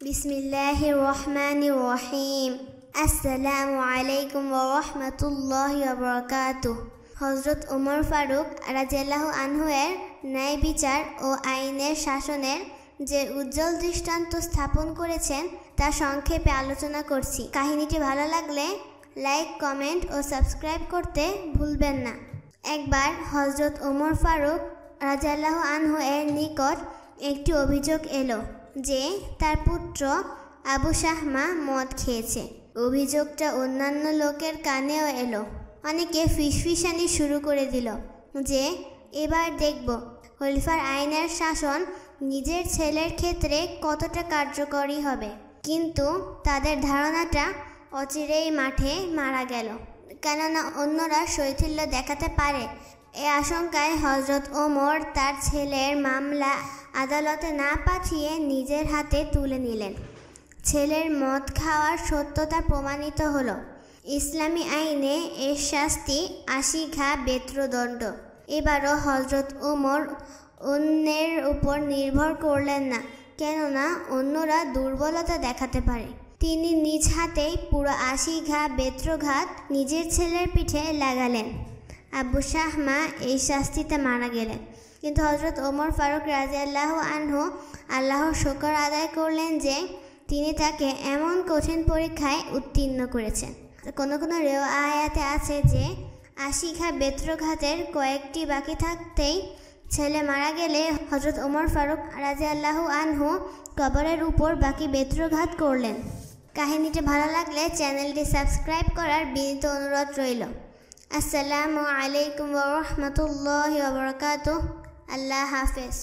বিসমিল্লাহির রহমানির রহিম। আসসালামু আলাইকুম ওয়া রাহমাতুল্লাহি ওয়া বারাকাতুহু। হযরত ওমর ফারুক রাদিয়াল্লাহু আনহু এর ন্যায় বিচার ও আইনের শাসনের যে উজ্জ্বল দৃষ্টান্ত স্থাপন করেছেন তা সংক্ষেপে আলোচনা করছি। কাহিনীটি ভালো লাগলে লাইক, কমেন্ট ও সাবস্ক্রাইব করতে ভুলবেন না। একবার হযরত ওমর ফারুক রাদিয়াল্লাহু আনহু এর নিকট একটি অভিযোগ এলো যে তার পুত্র আবু শাহমা মদ খেয়েছে। অভিযোগটা অন্যান্য লোকের কানেও এলো। অনেকে ফিসফিসানি শুরু করে দিল যে এবার দেখব খলিফার আইনের শাসন নিজের ছেলের ক্ষেত্রে কতটা কার্যকরী হবে। কিন্তু তাদের ধারণাটা অচিরেই মাঠে মারা গেল, কেননা অন্যরা শৈথিল্য দেখাতে পারে। এ আশঙ্কায় হযরত ওমর তার ছেলের মামলা আদালতে না পাঠিয়ে নিজের হাতে তুলে নিলেন। ছেলের মদ খাওয়ার সত্যতা প্রমাণিত হলো। ইসলামী আইনে এর শাস্তি ৮০ ঘা বেত্রদণ্ড। এবারও হযরত ওমর অন্যের উপর নির্ভর করলেন না, কেননা অন্যরা দুর্বলতা দেখাতে পারে। তিনি নিজ হাতেই পুরো ৮০ ঘা বেত্রঘাত নিজের ছেলের পিঠে লাগালেন। আবু শাহমা এই শাস্তিতে মারা গেলেন। কিন্তু হযরত ওমর ফারুক রাদিয়াল্লাহু আনহু আল্লাহর শুকর আদায় করলেন যে তিনি তাকে এমন কঠিন পরীক্ষায় উত্তীর্ণ করেছেন। কোনো কোনো রিওয়ায়াতে আছে যে ৮০ ঘা বেত্রঘাতের কয়েকটি বাকি থাকতেই ছেলে মারা গেলে হযরত ওমর ফারুক রাদিয়াল্লাহু আনহু কবরের উপর বাকি বেত্রঘাত করলেন। কাহিনীটি ভালো লাগলে চ্যানেলটি সাবস্ক্রাইব করার বিনীত অনুরোধ রইল। আসসালামু আলাইকুম ওয়া রাহমাতুল্লাহি ওয়া বারাকাতুহু। আল্লাহ হাফেজ।